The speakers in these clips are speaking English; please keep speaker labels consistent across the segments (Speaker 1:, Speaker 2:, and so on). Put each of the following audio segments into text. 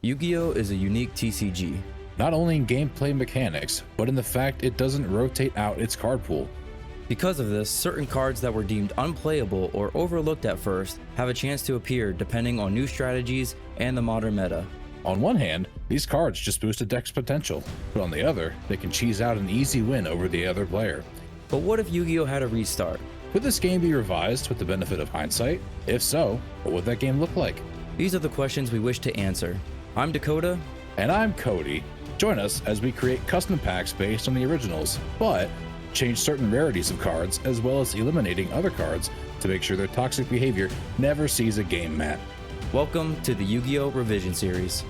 Speaker 1: YuGiOh is a unique TCG.
Speaker 2: Not only in gameplay mechanics, but in the fact it doesn't rotate out its card pool.
Speaker 1: Because of this, certain cards that were deemed unplayable or overlooked at first have a chance to appear depending on new strategies and the modern meta.
Speaker 2: On one hand, these cards just boost a deck's potential, but on the other, they can cheese out an easy win over the other player.
Speaker 1: But what if YuGiOh had a restart?
Speaker 2: Would this game be revised with the benefit of hindsight? If so, what would that game look like?
Speaker 1: These are the questions we wish to answer. I'm Dakota.
Speaker 2: And I'm Cody. Join us as we create custom packs based on the originals, but change certain rarities of cards as well as eliminating other cards to make sure their toxic behavior never sees a game mat.
Speaker 1: Welcome to the YuGiOh Revision Series.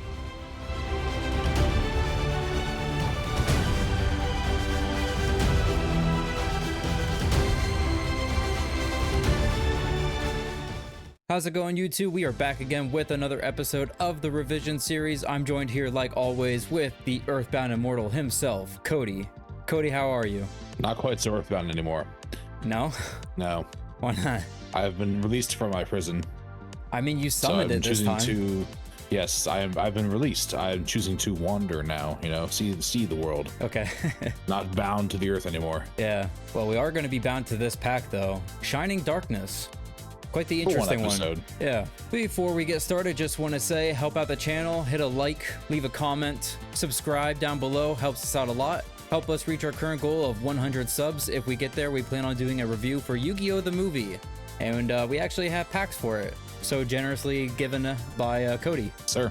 Speaker 1: How's it going, YouTube? We are back again with another episode of the Revision Series. I'm joined here, like always, with the Earthbound Immortal himself, Cody. Cody, how are you?
Speaker 2: Not quite so earthbound anymore.
Speaker 1: No?
Speaker 2: No.
Speaker 1: Why not?
Speaker 2: I've been released from my prison.
Speaker 1: I mean, you summoned it this time.
Speaker 2: Yes, I've been released. I'm choosing to wander now, see the world.
Speaker 1: Okay.
Speaker 2: Not bound to the earth anymore.
Speaker 1: Yeah. Well, we are going to be bound to this pack, though. Shining Darkness. Quite the interesting one. Yeah. Before we get started, just want to say, help out the channel, hit a like, leave a comment, subscribe down below, helps us out a lot. Help us reach our current goal of 100 subs. If we get there, we plan on doing a review for YuGiOh the movie. And we actually have packs for it. So generously given by Cody.
Speaker 2: Sir,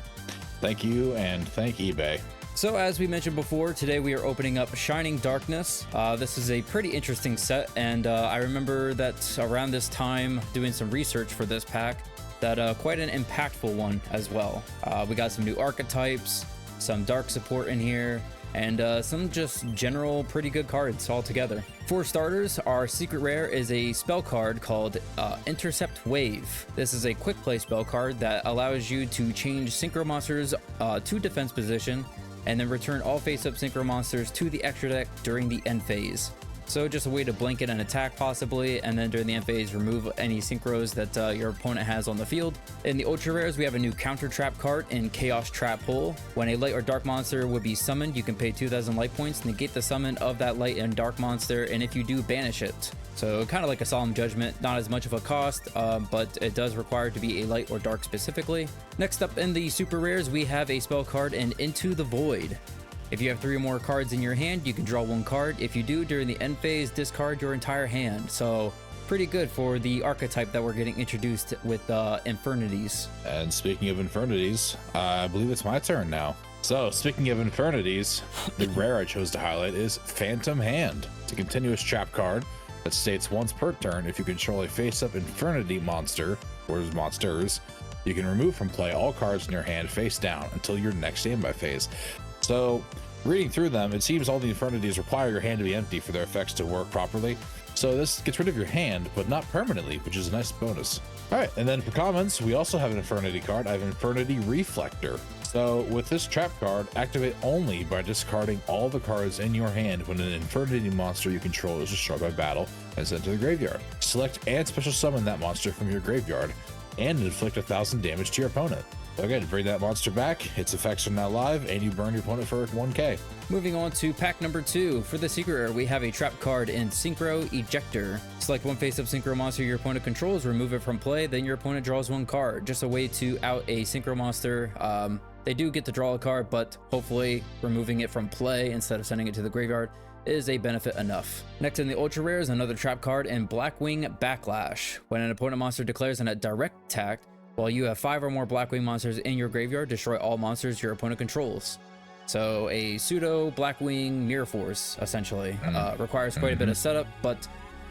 Speaker 2: thank you and thank eBay.
Speaker 1: So as we mentioned before, today we are opening up Shining Darkness. This is a pretty interesting set, and I remember that around this time doing some research for this pack, that quite an impactful one as well. We got some new archetypes, some dark support in here, and some just general pretty good cards all together. For starters, our secret rare is a spell card called Intercept Wave. This is a quick play spell card that allows you to change synchro monsters to defense position and then return all face-up synchro monsters to the extra deck during the end phase. So just a way to blanket an attack possibly, and then during the end phase remove any synchros that your opponent has on the field. In the ultra rares, we have a new counter trap card in Chaos Trap Hole. When a light or dark monster would be summoned, you can pay 2,000 light points, negate the summon of that light and dark monster, and if you do, banish it. So kind of like a Solemn Judgment, not as much of a cost, but it does require to be a light or dark specifically. Next up in the super rares, we have a spell card in Into the Void. If you have 3 or more cards in your hand, you can draw 1 card. If you do, during the end phase, discard your entire hand. So pretty good for the archetype that we're getting introduced with Infernities.
Speaker 2: And speaking of Infernities, I believe it's my turn now. So speaking of Infernities, the rare I chose to highlight is Phantom Hand. It's a continuous trap card that states once per turn, if you control a face-up Infernity monster, or monsters, you can remove from play all cards in your hand face down until your next standby phase. So, reading through them, it seems all the Infernities require your hand to be empty for their effects to work properly. So this gets rid of your hand, but not permanently, which is a nice bonus. Alright, and then for commons, we also have an Infernity card. I have Infernity Reflector. So with this trap card, activate only by discarding all the cards in your hand when an Infernity monster you control is destroyed by battle and sent to the graveyard. Select and special summon that monster from your graveyard and inflict 1,000 damage to your opponent. Okay, to bring that monster back, its effects are now live, and you burn your opponent for 1k.
Speaker 1: Moving on to pack number 2. For the secret rare, we have a trap card in Synchro Ejector. Select 1 face-up synchro monster your opponent controls, remove it from play, then your opponent draws 1 card. Just a way to out a synchro monster. They do get to draw a card, but hopefully removing it from play instead of sending it to the graveyard is a benefit enough. Next in the ultra rare is another trap card in Blackwing Backlash. When an opponent monster declares a direct attack, while you have 5 or more Blackwing monsters in your graveyard, destroy all monsters your opponent controls. So a pseudo Blackwing Mirror Force, essentially. Requires quite a bit of setup, but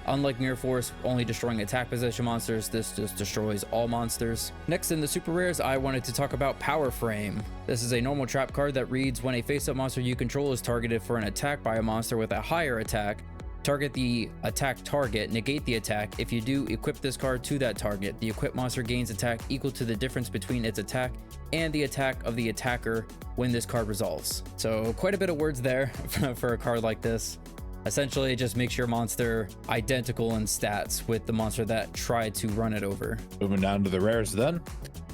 Speaker 1: unlike Mirror Force only destroying attack position monsters, this just destroys all monsters. Next in the super rares, I wanted to talk about Power Frame. This is a normal trap card that reads, when a face-up monster you control is targeted for an attack by a monster with a higher attack, target the attack target, negate the attack. If you do, equip this card to that target. The equipped monster gains attack equal to the difference between its attack and the attack of the attacker when this card resolves. So quite a bit of words there for a card like this. Essentially, it just makes your monster identical in stats with the monster that tried to run it over.
Speaker 2: Moving down to the rares then.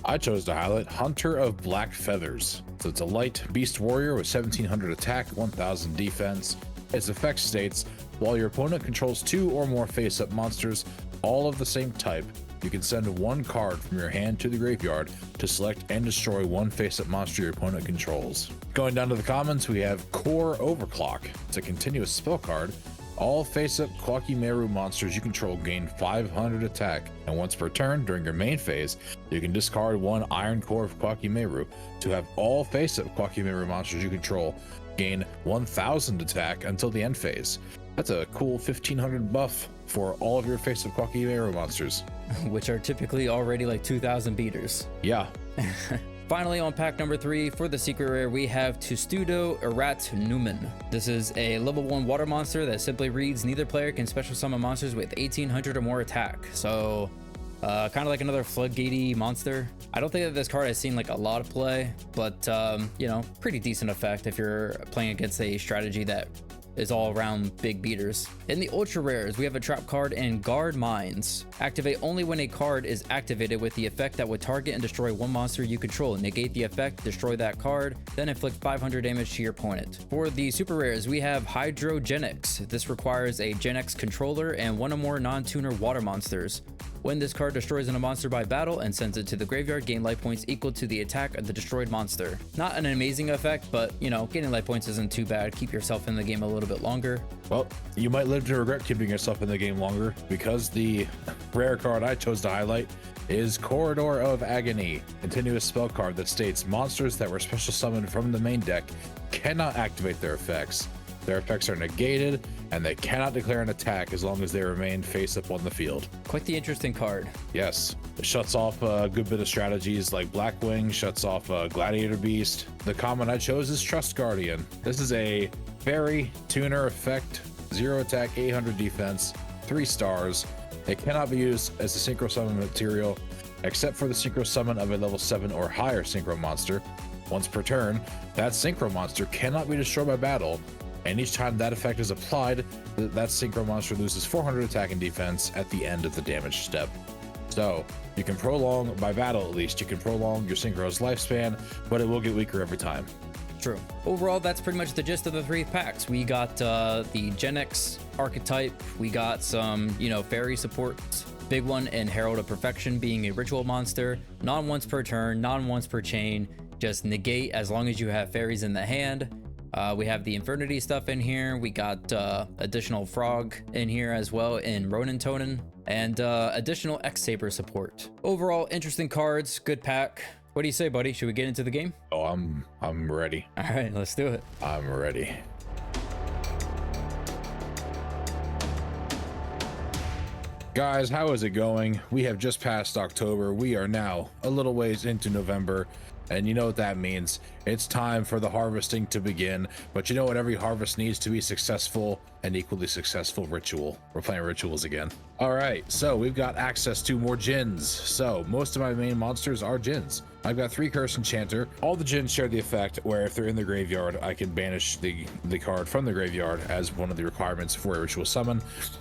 Speaker 2: I chose to highlight Hunter of Black Feathers. So it's a light beast warrior with 1700 attack, 1000 defense. Its effect states, while your opponent controls 2 or more face-up monsters, all of the same type, you can send 1 card from your hand to the graveyard to select and destroy 1 face-up monster your opponent controls. Going down to the commons, we have Core Overclock. It's a continuous spell card. All face-up Kwakimeru monsters you control gain 500 attack, and once per turn during your main phase, you can discard 1 Iron Core of Kwakimeru to have all face-up Kwakimeru monsters you control gain 1000 attack until the end phase. That's a cool 1500 buff for all of your face-up Kwakimeru monsters.
Speaker 1: Which are typically already like 2000 beaters.
Speaker 2: Yeah.
Speaker 1: Finally, on pack number 3, for the secret rare, we have Tustudo Erat Numen. This is a level 1 water monster that simply reads, neither player can special summon monsters with 1800 or more attack. So, kind of like another floodgatey monster. I don't think that this card has seen like a lot of play, but, you know, pretty decent effect if you're playing against a strategy that is all around big beaters. In the ultra rares, we have a trap card in Guard Mines. Activate only when a card is activated with the effect that would target and destroy 1 monster you control. Negate the effect, destroy that card, then inflict 500 damage to your opponent. For the super rares, we have Hydrogenics. This requires a Gen X controller and 1 or more non-tuner water monsters. When this card destroys a monster by battle and sends it to the graveyard, gain life points equal to the attack of the destroyed monster. Not an amazing effect, but you know, gaining life points isn't too bad. Keep yourself in the game a little bit longer.
Speaker 2: Well, you might live to regret keeping yourself in the game longer, because the rare card I chose to highlight is Corridor of Agony, continuous spell card that states monsters that were special summoned from the main deck cannot activate their effects. Their effects are negated, and they cannot declare an attack as long as they remain face up on the field.
Speaker 1: Quite the interesting card.
Speaker 2: Yes, it shuts off a good bit of strategies like Blackwing, shuts off Gladiator Beast. The common I chose is Trust Guardian. This is a fairy tuner effect, 0 attack, 800 defense, 3 stars. It cannot be used as a synchro summon material except for the synchro summon of a level 7 or higher synchro monster. Once per turn, that synchro monster cannot be destroyed by battle, and each time that effect is applied, that synchro monster loses 400 attack and defense at the end of the damage step. So you can prolong, by battle at least, you can prolong your synchro's lifespan, but it will get weaker every time.
Speaker 1: True. Overall, that's pretty much the gist of the 3 packs. We got the Gen X archetype, we got some, you know, fairy supports. Big one in Herald of Perfection being a ritual monster, non-once per turn, non-once per chain, just negate as long as you have fairies in the hand. We have the Infernity stuff in here. We got additional Frog in here as well in Ronin Tonin, and additional X-Saber support. Overall, interesting cards, good pack. What do you say, buddy? Should we get into the game?
Speaker 2: Oh, I'm ready.
Speaker 1: All right, let's do it.
Speaker 2: I'm ready. Guys, how is it going? We have just passed October. We are now a little ways into November. And you know what that means. It's time for the harvesting to begin. But you know what every harvest needs to be successful? An equally successful ritual. We're playing rituals again. All right, so we've got access to more djinns. So most of my main monsters are djinns. I've got 3 Curse Enchanter. All the djinns share the effect where if they're in the graveyard, I can banish the card from the graveyard as one of the requirements for a ritual summon.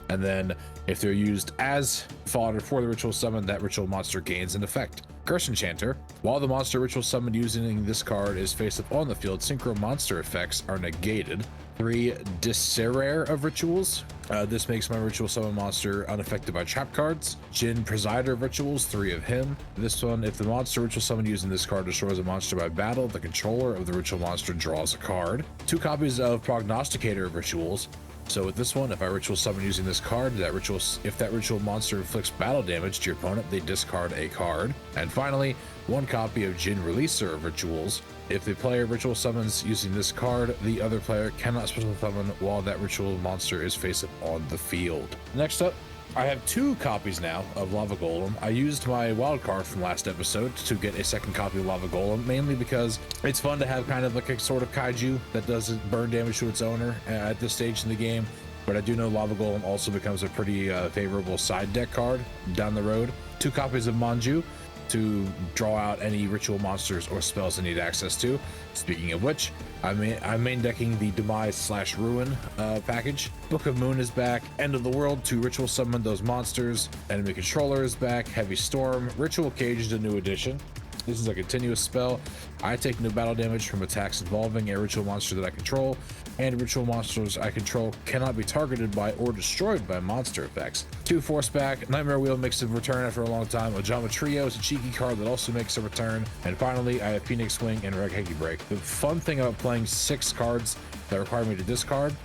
Speaker 2: And then if they're used as fodder for the ritual summon, that ritual monster gains an effect. Curse Enchanter. While the monster ritual summoned using this card is face up on the field, synchro monster effects are negated. 3 Disserare of Rituals. This makes my ritual summon monster unaffected by trap cards. Jin Presider of Rituals, 3 of him. This one, if the monster ritual summon using this card destroys a monster by battle, the controller of the ritual monster draws a card. 2 copies of Prognosticator of Rituals. So with this one, if I ritual summon using this card, if that ritual monster inflicts battle damage to your opponent, they discard a card. And finally, 1 copy of Jin Releaser of Rituals. If the player ritual summons using this card, the other player cannot special summon while that ritual monster is face up on the field. Next up, I have 2 copies now of Lava Golem. I used my wild card from last episode to get a 2nd copy of Lava Golem, mainly because it's fun to have kind of like a sort of kaiju that doesn't burn damage to its owner at this stage in the game. But I do know Lava Golem also becomes a pretty favorable side deck card down the road. 2 copies of Manju to draw out any ritual monsters or spells I need access to. Speaking of which, I'm main decking the Demise/Ruin package. Book of Moon is back. End of the World to ritual summon those monsters. Enemy Controller is back. Heavy Storm. Ritual Cage is a new addition. This is a continuous spell. I take no battle damage from attacks involving a ritual monster that I control, and ritual monsters I control cannot be targeted by or destroyed by monster effects. 2 force back, Nightmare Wheel makes a return after a long time, Ojama Trio is a cheeky card that also makes a return, and finally I have Phoenix Wing and Regeki Break. The fun thing about playing 6 cards that require me to discard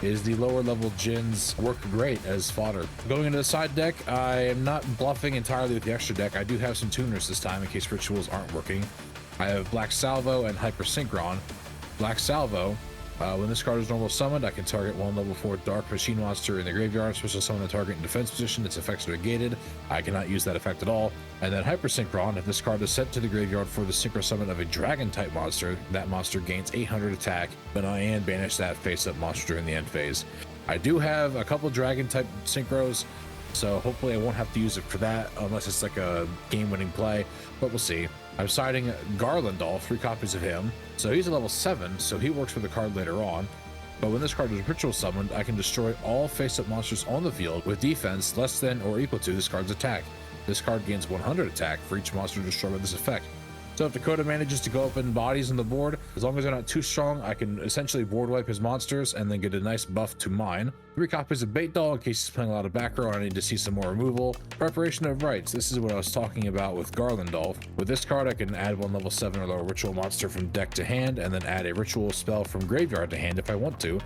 Speaker 2: is the lower level Djinns work great as fodder. Going into the side deck, I am not bluffing entirely with the extra deck. I do have some tuners this time in case rituals aren't working. I have Black Salvo and Hyper Synchron. Black Salvo, when this card is normal summoned, I can target 1 level 4 Dark Machine monster in the graveyard, special summon the target in defense position. Its effects are negated. I cannot use that effect at all. And then Hyper Synchron, if this card is sent to the graveyard for the synchro summon of a dragon type monster, that monster gains 800 attack, but I can banish that face up monster during the end phase. I do have a couple dragon type synchros, so hopefully I won't have to use it for that unless it's like a game-winning play, but we'll see. I'm siding Garlandol, 3 copies of him. So he's a level 7, so he works for the card later on. But when this card is ritual summoned, I can destroy all face-up monsters on the field with defense less than or equal to this card's attack. This card gains 100 attack for each monster destroyed with this effect. So if Dakota manages to go up in bodies on the board, as long as they're not too strong, I can essentially board wipe his monsters and then get a nice buff to mine. 3 copies of Bait Doll in case he's playing a lot of back row and I need to see some more removal. Preparation of Rites. This is what I was talking about with Garlandolf. With this card, I can add 1 level 7 or lower ritual monster from deck to hand and then add a ritual spell from graveyard to hand if I want to.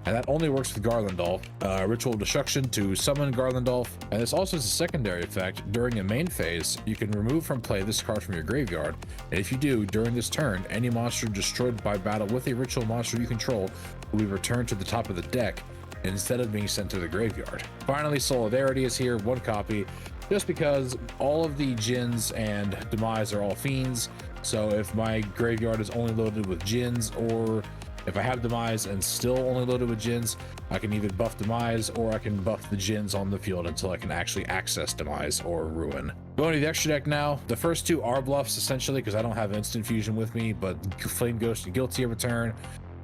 Speaker 2: And that only works with Garlandolf. Ritual Destruction to summon Garlandolf. And this also has a secondary effect. During a main phase, you can remove from play this card from your graveyard. And if you do, during this turn, any monster destroyed by battle with a ritual monster you control will be returned to the top of the deck instead of being sent to the graveyard. Finally, Solidarity is here, 1 copy, just because all of the Djinns and Demise are all fiends. So if my graveyard is only loaded with Djinns, or if I have Demise and still only loaded with Djinns, I can either buff Demise or I can buff the Djinns on the field until I can actually access Demise or Ruin. Going to the extra deck now. The first 2 are bluffs essentially because I don't have Instant Fusion with me, but Flame Ghost and Guilty of Return.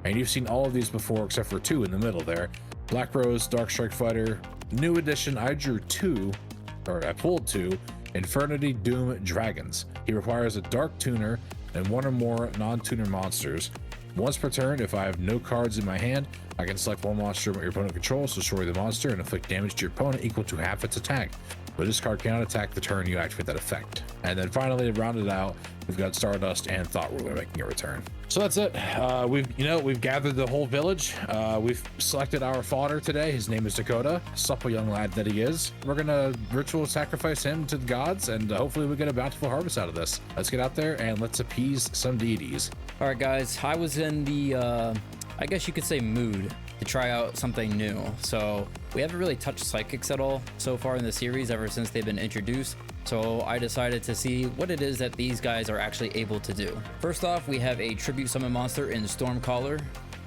Speaker 2: And you've seen all of these before except for 2 in the middle there. Black Rose, Dark Strike Fighter. New edition, I pulled 2 Infernity Doom Dragons. He requires a Dark Tuner and 1 or more non-tuner monsters. Once per turn, if I have no cards in my hand, I can select 1 monster your opponent controls to destroy the monster and inflict damage to your opponent equal to half its attack. But this card cannot attack the turn you activate that effect. And then finally, to round it out, we've got Stardust and Thought Ruler making a return. So that's it. We've gathered the whole village. We've selected our fodder today. His name is Dakota, supple young lad that he is. We're gonna ritual sacrifice him to the gods, and hopefully we get a bountiful harvest out of this. Let's get out there and let's appease some deities.
Speaker 1: All right, guys, I was in the, I guess you could say mood to try out something new. So we haven't really touched psychics at all so far in the series ever since they've been introduced. So I decided to see what it is that these guys are actually able to do. First off, we have a tribute summon monster in Stormcaller.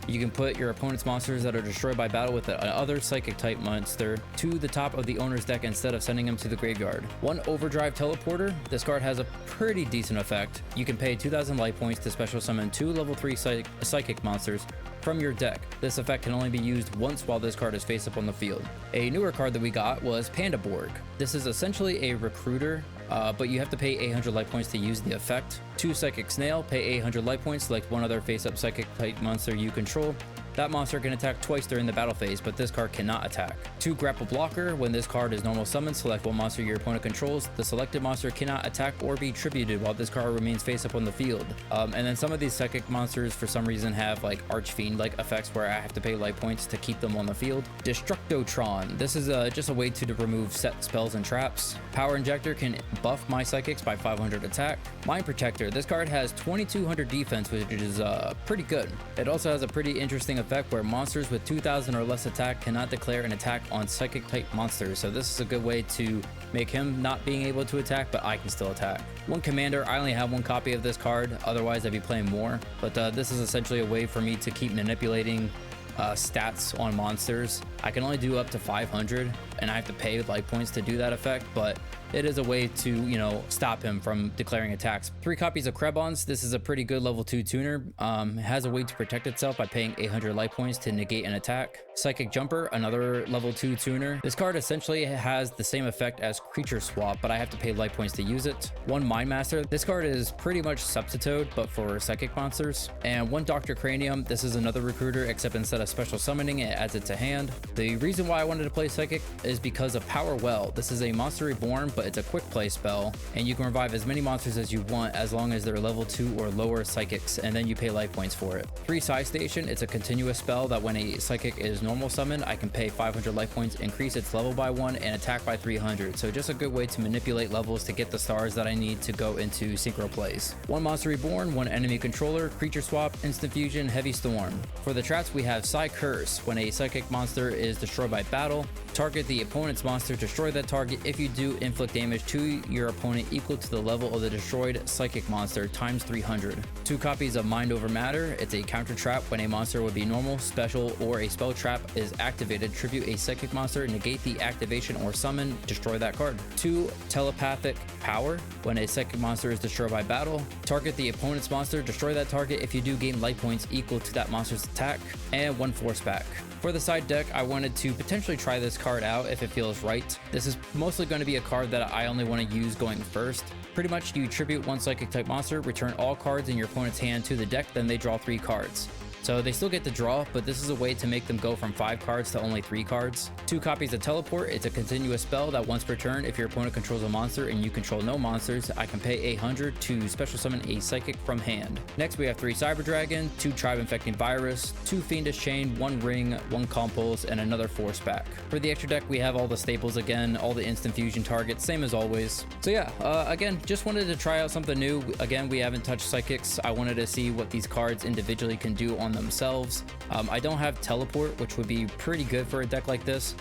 Speaker 1: You can put your opponent's monsters that are destroyed by battle with another psychic type monster to the top of the owner's deck instead of sending them to the graveyard. 1 Overdrive Teleporter. This card has a pretty decent effect. You can pay 2,000 life points to special summon 2 level 3 psychic monsters from your deck. This effect can only be used once while this card is face up on the field. A newer card that we got was Pandaborg. This is essentially a recruiter, but you have to pay 800 life points to use the effect. 2 Psychic Snail, pay 800 life points, select 1 other face-up psychic type monster you control. That monster can attack twice during the battle phase, but this card cannot attack. 2 Grapple Blocker. When this card is normal summoned, select 1 monster your opponent controls. The selected monster cannot attack or be tributed while this card remains face up on the field. And then some of these psychic monsters for some reason have like Archfiend-like effects where I have to pay life points to keep them on the field. Destructotron. This is just a way to remove set spells and traps. Power Injector can buff my psychics by 500 attack. Mind Protector. This card has 2200 defense, which is pretty good. It also has a pretty interesting effect where monsters with 2000 or less attack cannot declare an attack on psychic type monsters. So this is a good way to make him not being able to attack, but I can still attack. 1 Commander. I only have 1 copy of this card, otherwise I'd be playing more, but this is essentially a way for me to keep manipulating stats on monsters. I can only do up to 500 and I have to pay life points to do that effect, but it is a way to, you know, stop him from declaring attacks. 3 copies of Krebons. This is a pretty good level 2 tuner. It has a way to protect itself by paying 800 life points to negate an attack. Psychic Jumper, another level 2 tuner. This card essentially has the same effect as Creature Swap, but I have to pay life points to use it. 1 Mind Master. This card is pretty much Substitute, but for psychic monsters. And 1 Dr. Cranium. This is another recruiter, except instead of special summoning, it adds it to hand. The reason why I wanted to play Psychic is because of Power Well. This is a Monster Reborn, but it's a quick play spell, and you can revive as many monsters as you want as long as they're level 2 or lower psychics, and then you pay life points for it. 3 Psi Station. It's a continuous spell that when a psychic is normal summoned, I can pay 500 life points, increase its level by 1, and attack by 300. So just a good way to manipulate levels to get the stars that I need to go into synchro plays. 1 Monster Reborn, 1 enemy controller, Creature Swap, Instant Fusion, Heavy Storm. For the traps, we have Psi Curse. When a psychic monster is destroyed by battle, target the opponent's monster, destroy that target. If you do, inflict damage to your opponent equal to the level of the destroyed psychic monster times 300. 2 copies of Mind Over Matter. It's a counter trap. When a monster would be normal, special, or a spell trap is activated, tribute a psychic monster, negate the activation or summon, destroy that card. 2 Telepathic Power. When a psychic monster is destroyed by battle, target the opponent's monster, destroy that target. If you do, gain life points equal to that monster's attack. And 1 Force Back. For the side deck, I wanted to potentially try this card out if it feels right. This is mostly going to be a card that I only want to use going first. Pretty much, you tribute 1 psychic type monster, return all cards in your opponent's hand to the deck, then they draw 3 cards. So they still get to draw, but this is a way to make them go from 5 cards to only 3 cards. 2 copies of Teleport. It's a continuous spell that once per turn, if your opponent controls a monster and you control no monsters, I can pay 100 to special summon a psychic from hand. Next, we have 3 Cyber Dragon, 2 Tribe Infecting Virus, 2 Fiendish Chain, 1 Ring, 1 Compulse, and another Force Back. For the extra deck, we have all the staples again, all the instant fusion targets, same as always. So yeah, again, just wanted to try out something new. Again, we haven't touched Psychics. I wanted to see what these cards individually can do on themselves. I don't have Teleport, which would be pretty good for a deck like this.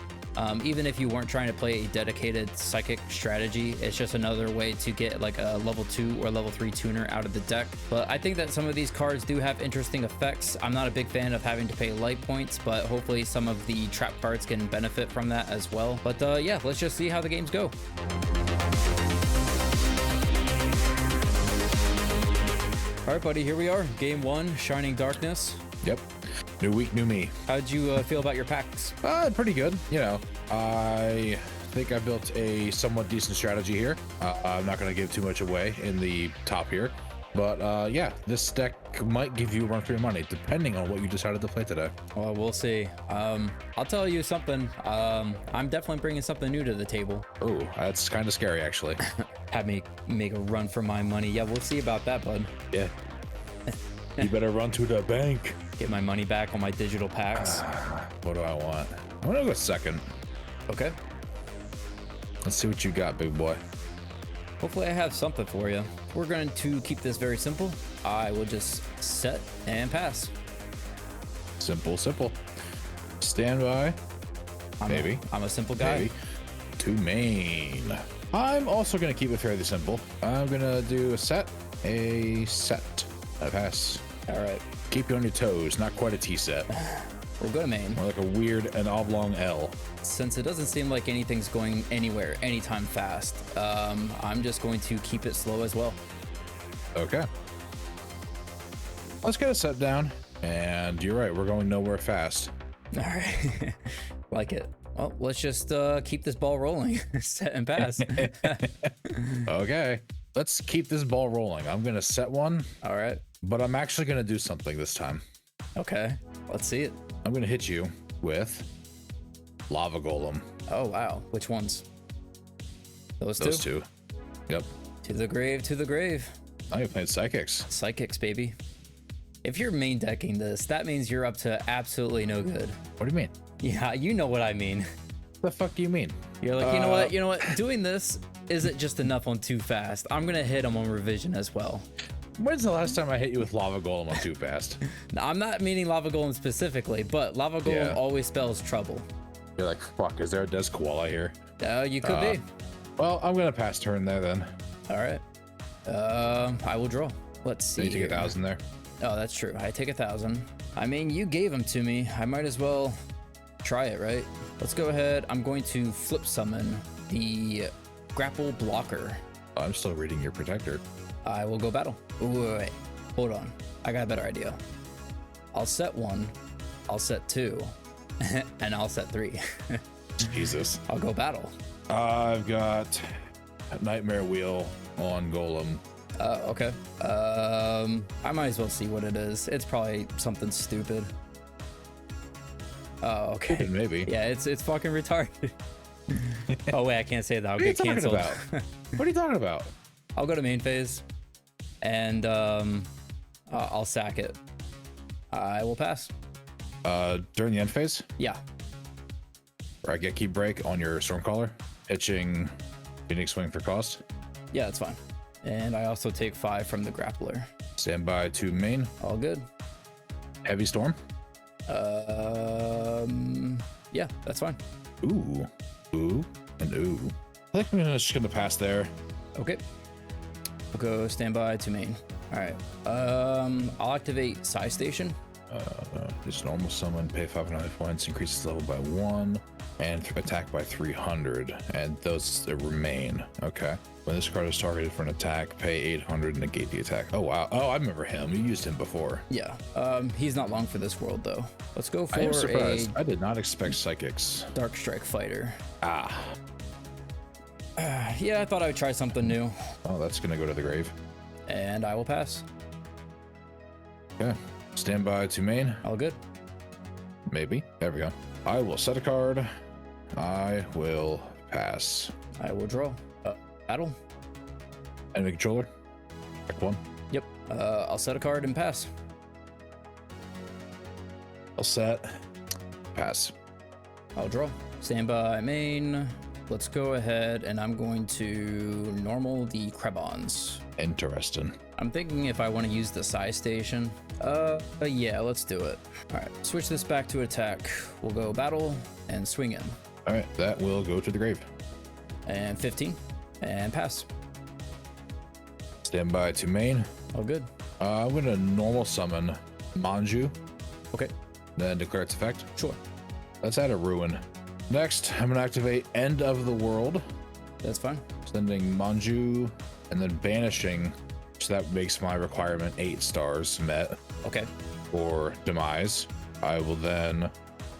Speaker 1: Even if you weren't trying to play a dedicated psychic strategy, it's just another way to get like a level 2 or level 3 tuner out of the deck. But I think that some of these cards do have interesting effects. I'm not a big fan of having to pay light points, but hopefully some of the trap cards can benefit from that as well. But yeah, let's just see how the games go. All right, buddy, here we are. Game 1, Shining Darkness.
Speaker 2: Yep. New week, new me.
Speaker 1: How'd you feel about your packs?
Speaker 2: Pretty good. You know, I think I built a somewhat decent strategy here. I'm not going to give too much away in the top here. But yeah, this deck might give you a run for your money, depending on what you decided to play today.
Speaker 1: Well, we'll see. I'll tell you something. I'm definitely bringing something new to the table.
Speaker 2: Oh, that's kind of scary, actually.
Speaker 1: Have me make a run for my money. Yeah, we'll see about that, bud.
Speaker 2: Yeah. You better run to the bank.
Speaker 1: Get my money back on my digital packs.
Speaker 2: What do I want? I want to go second.
Speaker 1: Okay.
Speaker 2: Let's see what you got, big boy.
Speaker 1: Hopefully I have something for you. We're going to keep this very simple. I will just set and pass.
Speaker 2: Simple, simple. Stand by. Maybe.
Speaker 1: I'm a simple guy.
Speaker 2: Maybe. To main. I'm also going to keep it fairly simple. I'm going to do a set. I pass.
Speaker 1: All right.
Speaker 2: Keep you on your toes. Not quite a T set.
Speaker 1: We'll go to main.
Speaker 2: More like a weird and oblong L.
Speaker 1: Since it doesn't seem like anything's going anywhere anytime fast, I'm just going to keep it slow as well.
Speaker 2: Okay. Let's get a set down. And you're right, we're going nowhere fast.
Speaker 1: All right. Like it. Well, let's just keep this ball rolling. Set and pass.
Speaker 2: Okay. Let's keep this ball rolling. I'm going to set one.
Speaker 1: All right.
Speaker 2: But I'm actually going to do something this time.
Speaker 1: Okay. Let's see it.
Speaker 2: I'm going to hit you with Lava Golem.
Speaker 1: Oh, wow. Which ones? Those two?
Speaker 2: Yep.
Speaker 1: To the grave, to the grave.
Speaker 2: Now you're playing Psychics.
Speaker 1: Psychics, baby. If you're main decking this, that means you're up to absolutely no good.
Speaker 2: What do you mean?
Speaker 1: Yeah, you know what I mean.
Speaker 2: What the fuck do you mean?
Speaker 1: You're like, you know what? Doing this isn't just enough on Too Fast. I'm going to hit him on revision as well.
Speaker 2: When's the last time I hit you with Lava Golem on Too Fast?
Speaker 1: Now, I'm not meaning Lava Golem specifically, but Lava Golem always spells trouble.
Speaker 2: You're like, fuck, is there a Des Koala here?
Speaker 1: You could be.
Speaker 2: Well, I'm going to pass turn there then.
Speaker 1: All right. I will draw. Let's see.
Speaker 2: You take 1,000 there.
Speaker 1: Oh, that's true. I take 1,000. I mean, you gave them to me. I might as well try it, right? Let's go ahead. I'm going to flip summon the grapple blocker.
Speaker 2: I'm still reading your protector.
Speaker 1: I will go battle. Ooh, wait. Hold on. I got a better idea. I'll set 1, I'll set 2, and I'll set 3.
Speaker 2: Jesus.
Speaker 1: I'll go battle.
Speaker 2: I've got Nightmare Wheel on Golem.
Speaker 1: Okay. I might as well see what it is. It's probably something stupid. Oh, okay.
Speaker 2: Stupid, maybe.
Speaker 1: Yeah, it's fucking retarded. Oh wait, I can't say that. I'll get canceled.
Speaker 2: What are you talking about?
Speaker 1: I'll go to main phase, and I'll sack it. I will pass.
Speaker 2: During the end phase,
Speaker 1: Yeah.
Speaker 2: where I get Key Break on your Stormcaller, pitching Phoenix Swing for cost.
Speaker 1: Yeah, that's fine. And I also take 5 from the grappler.
Speaker 2: Stand by to main.
Speaker 1: All good.
Speaker 2: Heavy Storm.
Speaker 1: Yeah, that's fine.
Speaker 2: Ooh. Ooh. And ooh. I think I'm just gonna pass there.
Speaker 1: Okay. We'll go standby to main. All right. I'll activate Psi Station.
Speaker 2: Just normal summon, pay 500 points, increases level by 1, and attack by 300, and those remain. Okay. When this card is targeted for an attack, pay 800 and negate the attack. Oh wow. Oh, I remember him. You used him before.
Speaker 1: Yeah. He's not long for this world though. Let's go for
Speaker 2: I am
Speaker 1: a
Speaker 2: surprised. I did not expect psychics.
Speaker 1: Dark Strike Fighter.
Speaker 2: Ah.
Speaker 1: Yeah, I thought I would try something new.
Speaker 2: Oh, that's gonna go to the grave.
Speaker 1: And I will pass.
Speaker 2: Okay. Stand by to main.
Speaker 1: All good.
Speaker 2: Maybe. There we go. I will set a card. I will pass.
Speaker 1: I will draw. Battle.
Speaker 2: Enemy controller. Back 1.
Speaker 1: Yep. I'll set a card and pass.
Speaker 2: I'll set. Pass.
Speaker 1: I'll draw. Stand by main. Let's go ahead and I'm going to normal the Krebons.
Speaker 2: Interesting.
Speaker 1: I'm thinking if I want to use the Psi Station. Yeah, let's do it. All right, switch this back to attack. We'll go battle and swing in.
Speaker 2: All right, that will go to the grave.
Speaker 1: And 15 and pass.
Speaker 2: Stand by to main.
Speaker 1: All good.
Speaker 2: I'm going to normal summon Manju,
Speaker 1: Okay,
Speaker 2: then declare its effect.
Speaker 1: sure.
Speaker 2: Let's add a ruin. Next, I'm going to activate End of the World,
Speaker 1: That's fine.
Speaker 2: sending Manju, and then banishing. So that makes my requirement 8 stars met
Speaker 1: Okay.
Speaker 2: for Demise. I will then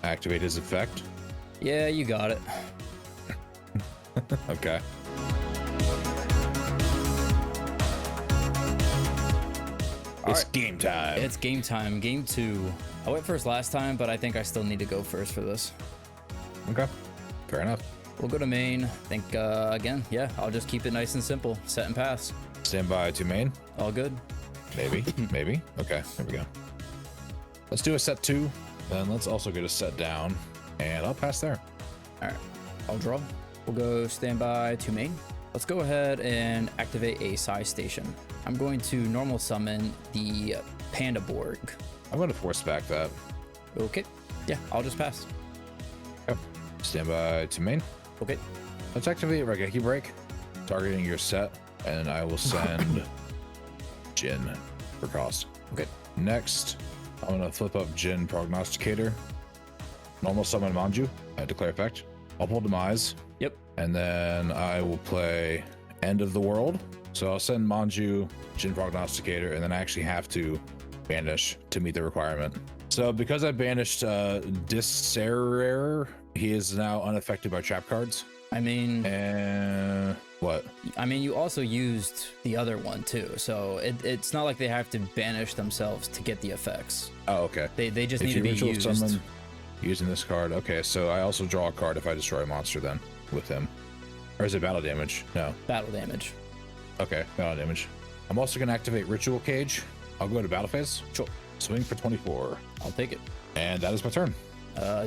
Speaker 2: activate his effect.
Speaker 1: Yeah, you got it.
Speaker 2: Okay. It's game time.
Speaker 1: It's game time. Game 2. I went first last time, but I think I still need to go first for this.
Speaker 2: Okay. Fair enough.
Speaker 1: We'll go to main. I think, again, yeah, I'll just keep it nice and simple. Set and pass.
Speaker 2: Stand by to main.
Speaker 1: All good.
Speaker 2: Maybe. Maybe. Okay. There we go. Let's do a set 2. Then let's also get a set down. And I'll pass there.
Speaker 1: All right. I'll draw. We'll go standby to main. Let's go ahead and activate a Psi Station. I'm going to normal summon the Panda Borg.
Speaker 2: I'm going to force back that.
Speaker 1: Okay. Yeah, I'll just pass.
Speaker 2: Okay. Stand by to main.
Speaker 1: Okay.
Speaker 2: Let's activate Regeki Break, targeting your set, and I will send Jin for cost.
Speaker 1: Okay.
Speaker 2: Next, I'm going to flip up Jin Prognosticator. Normal summon Manju. I declare effect. I'll pull Demise.
Speaker 1: Yep.
Speaker 2: And then I will play End of the World. So I'll send Manju, Jin Prognosticator, and then I actually have to banish to meet the requirement. So because I banished Disserer, he is now unaffected by trap cards.
Speaker 1: I mean,
Speaker 2: And what?
Speaker 1: you also used the other one too, so it's not like they have to banish themselves to get the effects.
Speaker 2: Oh, okay.
Speaker 1: They just
Speaker 2: If
Speaker 1: need to
Speaker 2: you
Speaker 1: be
Speaker 2: ritual
Speaker 1: used.
Speaker 2: summon using this card, okay. So I also draw a card if I destroy a monster then with him, or is it battle damage? No.
Speaker 1: Battle damage.
Speaker 2: Okay, battle damage. I'm also gonna activate Ritual Cage. I'll go to battle phase.
Speaker 1: Sure.
Speaker 2: Swing for 24,
Speaker 1: I'll take it.
Speaker 2: and that is my turn.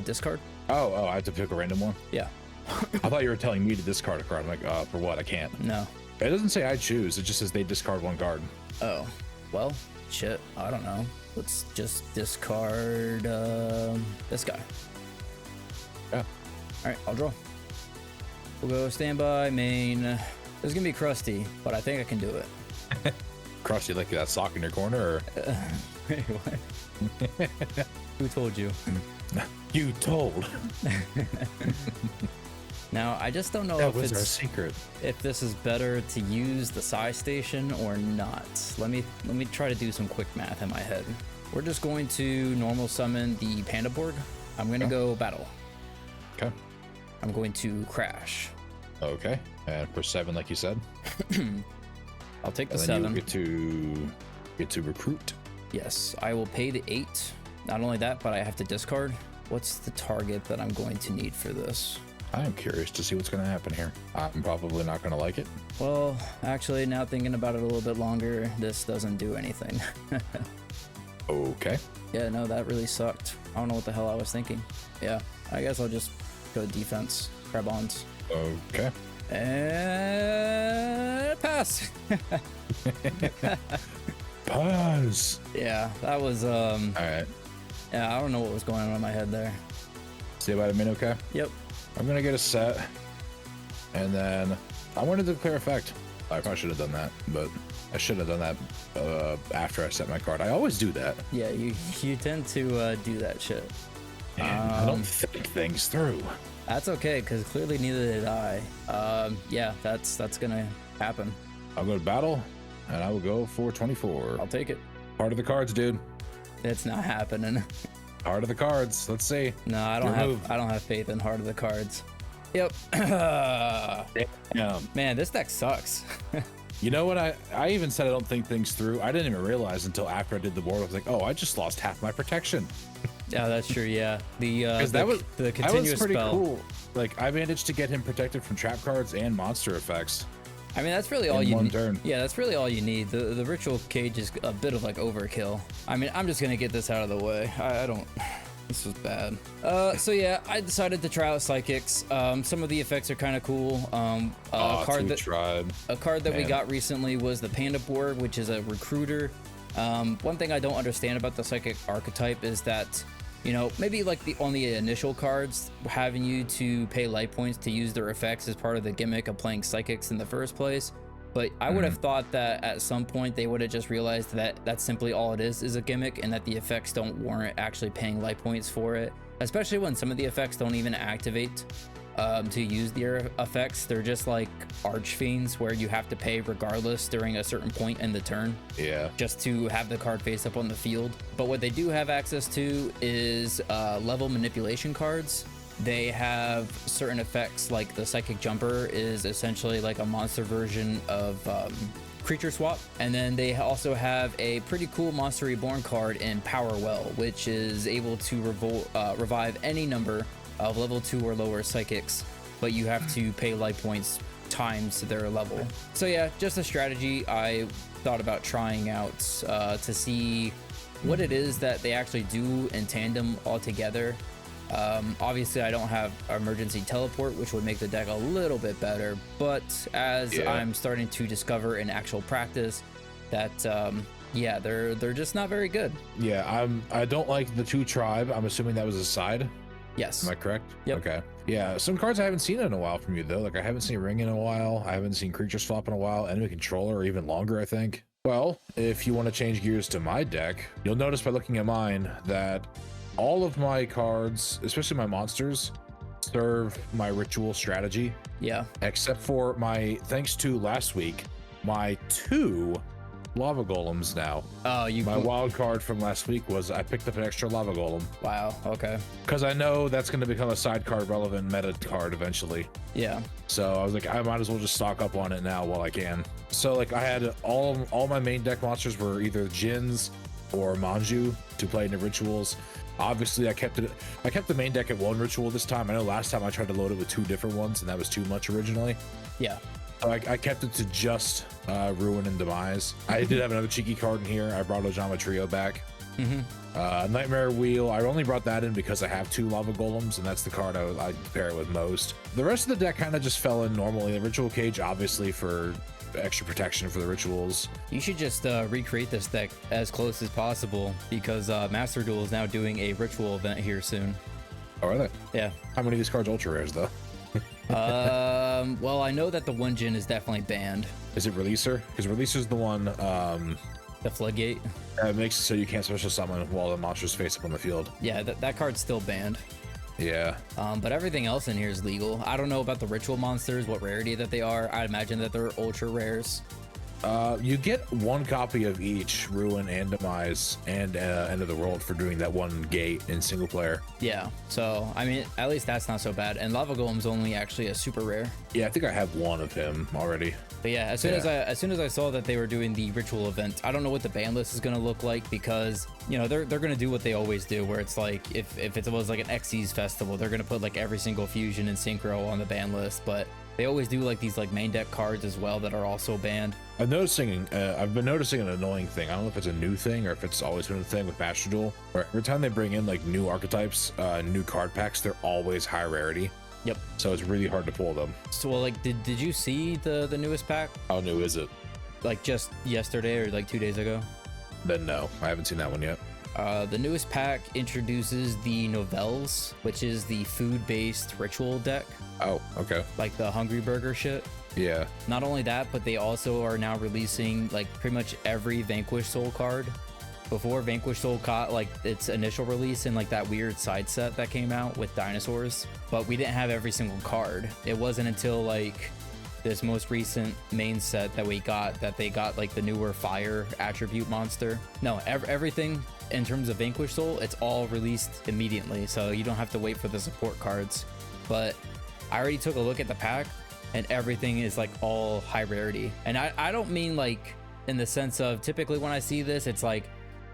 Speaker 1: Discard.
Speaker 2: Oh, I have to pick a random one.
Speaker 1: Yeah.
Speaker 2: I thought you were telling me to discard a card. I'm like, for what? I can't.
Speaker 1: No.
Speaker 2: It doesn't say I choose. It just says they discard one card.
Speaker 1: Oh. Well, shit. I don't know. Let's just discard this guy.
Speaker 2: Yeah.
Speaker 1: All right, I'll draw. We'll go standby main. This is gonna be crusty, but I think I can do it.
Speaker 2: Crusty, like that sock in your corner, or
Speaker 1: Wait, what? Who told you?
Speaker 2: you told.
Speaker 1: Now, I just don't know
Speaker 2: That
Speaker 1: if
Speaker 2: was our
Speaker 1: it's
Speaker 2: secret.
Speaker 1: if this is better to use the Psi Station or not. Let me try to do some quick math in my head. We're just going to normal summon the Pandaborg. I'm gonna go battle.
Speaker 2: Okay.
Speaker 1: I'm going to crash.
Speaker 2: Okay. And for 7, like you said.
Speaker 1: I'll take the
Speaker 2: And then
Speaker 1: 7.
Speaker 2: you get to recruit.
Speaker 1: Yes, I will pay the 8. Not only that, but I have to discard. What's the target that I'm going to need for this?
Speaker 2: I am curious to see what's going to happen here. I'm probably not going to like it.
Speaker 1: Well, actually, now thinking about it a little bit longer, this doesn't do anything.
Speaker 2: Okay.
Speaker 1: Yeah, no, that really sucked. I don't know what the hell I was thinking. Yeah, I guess I'll just go defense, Crabons.
Speaker 2: Okay.
Speaker 1: And pass.
Speaker 2: Pause.
Speaker 1: Yeah, that was
Speaker 2: All right.
Speaker 1: yeah, I don't know what was going on in my head there.
Speaker 2: See about a minute, okay?
Speaker 1: Yep.
Speaker 2: I'm going to get a set. And then I wanted to declare effect. I probably should have done that, but I should have done that after I set my card. I always do that.
Speaker 1: Yeah, you tend to do that shit.
Speaker 2: Man, I don't think things through.
Speaker 1: That's okay, because clearly neither did I. Yeah, that's gonna happen.
Speaker 2: I'll go to battle, and I will go for 24.
Speaker 1: I'll take it.
Speaker 2: Part of the cards, dude.
Speaker 1: It's not happening.
Speaker 2: Part of the cards. Let's see.
Speaker 1: No, I don't
Speaker 2: Your
Speaker 1: have
Speaker 2: move.
Speaker 1: I don't have faith in Heart of the Cards. Yep.
Speaker 2: Yeah.
Speaker 1: Man, this deck sucks.
Speaker 2: You know what? I even said I don't think things through. I didn't even realize until after I did the board. I was like, oh, I just lost half my protection.
Speaker 1: Yeah, that's true. Yeah, the
Speaker 2: That was
Speaker 1: continuous
Speaker 2: pretty
Speaker 1: spell.
Speaker 2: cool. Like I managed to get him protected from trap cards and monster effects.
Speaker 1: I mean, that's really all
Speaker 2: In
Speaker 1: you
Speaker 2: one
Speaker 1: need.
Speaker 2: turn.
Speaker 1: Yeah, that's really all you need. The ritual cage is a bit of like overkill. I mean, I'm just gonna get this out of the way. I don't. This was bad. So yeah, I decided to try out psychics. Some of the effects are kind of cool. A card that we got recently was the Pandaborg, which is a recruiter. One thing I don't understand about the psychic archetype is that, you know, maybe like on the initial cards, having you to pay life points to use their effects is part of the gimmick of playing psychics in the first place. But I would have thought that at some point they would have just realized that that's simply all it is a gimmick, and that the effects don't warrant actually paying life points for it, especially when some of the effects don't even activate to use their effects. They're just like archfiends where you have to pay regardless during a certain point in the turn.
Speaker 2: Yeah.
Speaker 1: Just to have the card face up on the field. But what they do have access to is level manipulation cards. They have certain effects, like the Psychic Jumper is essentially like a monster version of Creature Swap. And then they also have a pretty cool Monster Reborn card in Power Well, which is able to revive any number of level 2 or lower psychics, but you have to pay life points times their level. So yeah, just a strategy I thought about trying out to see what it is that they actually do in tandem all together. Obviously I don't have emergency teleport, which would make the deck a little bit better, but as I'm starting to discover in actual practice that yeah, they're just not very good.
Speaker 2: Yeah, I don't like the 2 tribe. I'm assuming that was a side.
Speaker 1: Yes.
Speaker 2: Am I correct?
Speaker 1: Yep.
Speaker 2: Okay. Yeah, some cards I haven't seen in a while from you though. Like I haven't seen Ring in a while. I haven't seen Creature Swap in a while. Enemy Controller, or even longer, I think. Well, if you want to change gears to my deck, you'll notice by looking at mine that all of my cards, especially my monsters, serve my ritual strategy.
Speaker 1: Yeah.
Speaker 2: Except for thanks to last week, my 2 lava golems now.
Speaker 1: Oh,
Speaker 2: my wild card from last week was I picked up an extra lava golem.
Speaker 1: Wow. Okay.
Speaker 2: Because I know that's going to become a side card relevant meta card eventually.
Speaker 1: Yeah.
Speaker 2: So I was like, I might as well just stock up on it now while I can. So like I had all my main deck monsters were either Jins or Manju to play in the rituals. Obviously I kept the main deck at 1 ritual this time. I know last time I tried to load it with 2 different ones and that was too much originally.
Speaker 1: Yeah.
Speaker 2: So I kept it to just Ruin and Demise. I did have another cheeky card in here. I brought Ojama Trio back. Nightmare Wheel, I only brought that in because I have 2 lava golems and that's the card I pair it with most. The rest of the deck kind of just fell in normally. The Ritual Cage obviously for extra protection for the rituals.
Speaker 1: You should just recreate this deck as close as possible, because Master Duel is now doing a ritual event here soon.
Speaker 2: Oh, are they?
Speaker 1: Yeah.
Speaker 2: How many of these cards ultra rares though?
Speaker 1: Well, I know that the 1 Jin is definitely banned.
Speaker 2: Is it Releaser? Because Releaser's the one
Speaker 1: the Floodgate.
Speaker 2: It makes it so you can't special summon while the monster's face up on the field.
Speaker 1: Yeah, that card's still banned.
Speaker 2: Yeah.
Speaker 1: But everything else in here is legal. I don't know about the ritual monsters, what rarity that they are. I imagine that they're ultra rares.
Speaker 2: You get one copy of each Ruin and Demise and End of the World for doing that one gate in single player.
Speaker 1: Yeah, so I mean, at least that's not so bad. And Lava Golem's only actually a super rare.
Speaker 2: Yeah, I think I have one of him already.
Speaker 1: But yeah, as soon as I saw that they were doing the ritual event, I don't know what the ban list is gonna look like, because you know they're gonna do what they always do, where it's like if it was like an Xyz festival, they're gonna put like every single fusion and synchro on the ban list, but they always do like these like main deck cards as well that are also banned.
Speaker 2: I've been noticing an annoying thing. I don't know if it's a new thing or if it's always been a thing with Master Duel, where every time they bring in like new archetypes, new card packs, they're always high rarity.
Speaker 1: Yep.
Speaker 2: So it's really hard to pull them.
Speaker 1: So well, like did you see the newest pack?
Speaker 2: How new is it?
Speaker 1: Like just yesterday or like 2 days ago?
Speaker 2: Then no, I haven't seen that one yet.
Speaker 1: The newest pack introduces the Novels, which is the food-based ritual deck.
Speaker 2: Oh, okay.
Speaker 1: Like the Hungry Burger shit.
Speaker 2: Yeah.
Speaker 1: Not only that, but they also are now releasing like pretty much every Vanquish Soul card. Before, Vanquish Soul caught like its initial release in like that weird side set that came out with dinosaurs, but we didn't have every single card. It wasn't until like this most recent main set that they got like the newer fire attribute monster. No, everything in terms of Vanquish Soul, it's all released immediately, so you don't have to wait for the support cards. But I already took a look at the pack, and everything is like all high rarity. And I don't mean like in the sense of, typically when I see this, it's like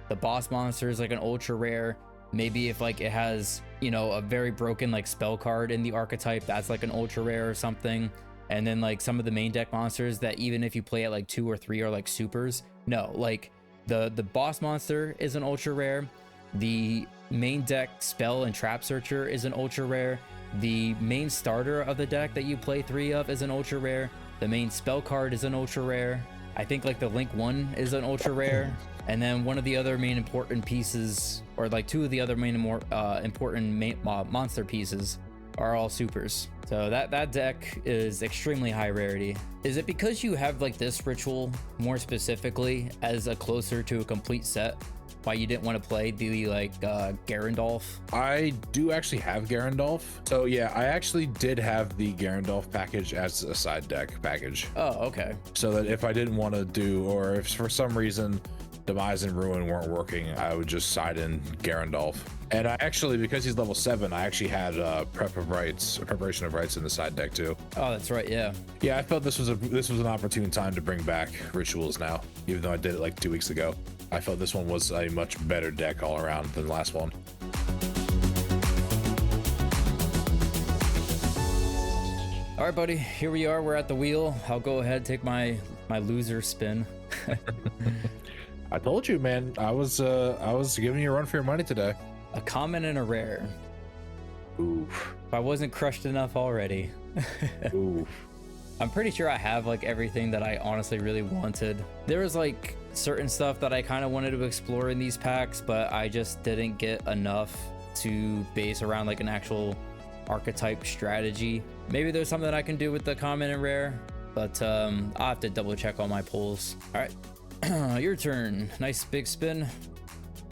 Speaker 1: the boss monster is like an ultra rare. Maybe if like it has, you know, a very broken like spell card in the archetype, that's like an ultra rare or something. And then like some of the main deck monsters that even if you play at like 2 or 3 are like supers. No, like the boss monster is an ultra rare. The main deck spell and trap searcher is an ultra rare. The main starter of the deck that you play 3 of is an ultra rare. The main spell card is an ultra rare. I think like the Link 1 is an ultra rare. And then one of the other main important pieces, or like 2 of the other main important monster pieces are all supers. So that deck is extremely high rarity. Is it because you have like this ritual more specifically as a closer to a complete set, why you didn't want to play the like Garandolf?
Speaker 2: I do actually have Garandolf. So yeah, I actually did have the Garandolf package as a side deck package.
Speaker 1: Oh, okay.
Speaker 2: So that if I didn't want to do, or if for some reason Demise and Ruin weren't working, I would just side in Garandolf. And I actually, because he's level 7, I actually had preparation of rights in the side deck too.
Speaker 1: Oh, that's right. Yeah.
Speaker 2: Yeah, I felt this was an opportune time to bring back rituals now, even though I did it like 2 weeks ago. I felt this one was a much better deck all around than the last one.
Speaker 1: All right, buddy, here we are. We're at the wheel. I'll go ahead and take my loser spin.
Speaker 2: I told you, man. I was giving you a run for your money today.
Speaker 1: A common and a rare.
Speaker 2: Oof.
Speaker 1: If I wasn't crushed enough already.
Speaker 2: Oof.
Speaker 1: I'm pretty sure I have like everything that I honestly really wanted. There was like certain stuff that I kind of wanted to explore in these packs, but I just didn't get enough to base around like an actual archetype strategy. Maybe there's something I can do with the common and rare, but I'll have to double check all my pulls. All right, your turn. Nice big spin.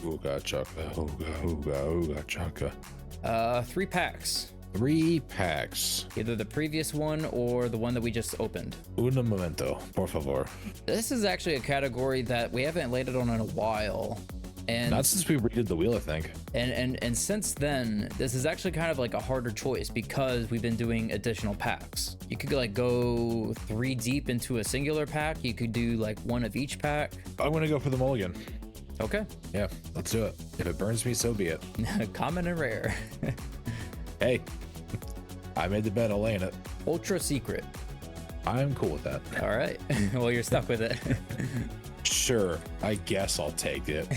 Speaker 2: Ooga chaka, ooga chaka.
Speaker 1: 3 packs.
Speaker 2: 3 packs.
Speaker 1: Either the previous one or the one that we just opened.
Speaker 2: Un momento, por favor.
Speaker 1: This is actually a category that we haven't landed on in a while. And
Speaker 2: not since we redid the wheel, I think.
Speaker 1: And since then, this is actually kind of like a harder choice because we've been doing additional packs. You could like go 3 deep into a singular pack. You could do like 1 of each pack.
Speaker 2: I'm gonna go for the mulligan.
Speaker 1: Okay.
Speaker 2: Yeah, let's do it. If it burns me, so be it.
Speaker 1: Common and rare.
Speaker 2: Hey, I made the bet, I'll lay in it.
Speaker 1: Ultra secret.
Speaker 2: I'm cool with that.
Speaker 1: All right. Well, you're stuck with it.
Speaker 2: Sure, I guess I'll take it.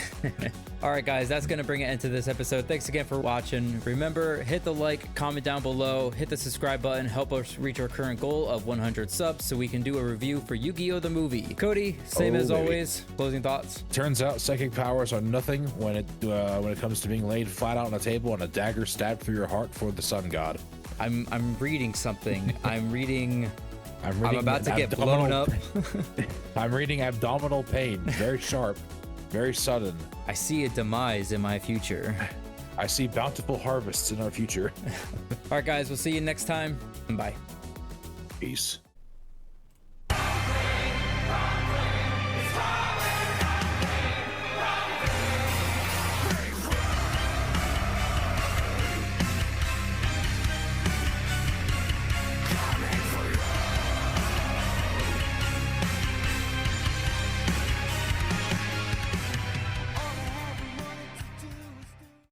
Speaker 1: All right, guys, that's going to bring it into this episode. Thanks again for watching. Remember, hit the like, comment down below, hit the subscribe button, help us reach our current goal of 100 subs so we can do a review for Yu-Gi-Oh! The movie. Cody, same as always, closing thoughts.
Speaker 2: Turns out psychic powers are nothing when it comes to being laid flat out on a table and a dagger stabbed through your heart for the sun god.
Speaker 1: I'm reading something. I'm about to get blown up.
Speaker 2: I'm reading abdominal pain. Very sharp, very sudden.
Speaker 1: I see a demise in my future.
Speaker 2: I see bountiful harvests in our future.
Speaker 1: All right, guys, we'll see you next time. Bye.
Speaker 2: Peace.